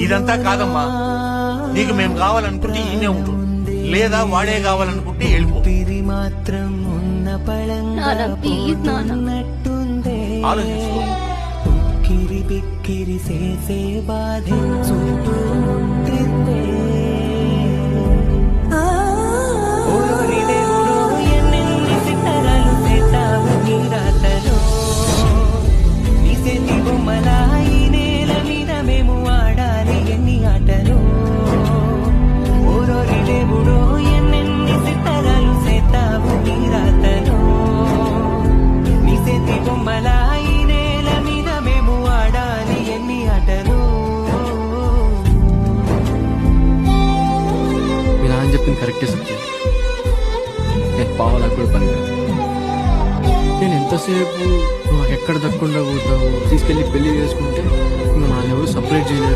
ఇదంతా కాదమ్మా, నీకు మేము కావాలనుకుంటే ఈయనే ఉండు, లేదా వాడే కావాలనుకుంటే వెళ్ళిపో. ఆలోచించుకో. ఉక్కిరి బిక్కిరి చేసే బాధే చుట్టూ ఉంటుంది. ఓరోరి దేవుడో ఎన్నెన్ని సితారాలు చేస్తావు నీ రాతలో. నీ చేతి బొమ్మలా ఈ నేల మీద మేము ఆడాలి ఎన్ని ఆటలు. ఓరోరి దేవుడో ఎన్నెన్ని సితారాలు చేస్తావు నీ రాతలో. నీ చేతి బొమ్మలా ఈ నేల మీద మేము ఆడాలి ఎన్ని ఆటలు. మీ నాన్న చెప్పింది కరెక్టే సత్యం. నేను పావాలకు కూడా పని కాదు. నేను ఎంతసేపు నువ్వు ఎక్కడ దక్కకుండా పోతావు తీసుకెళ్ళి పెళ్లి చేసుకుంటే ఇంకా నాన్న ఎవరు సపరేట్ చేయలేరు.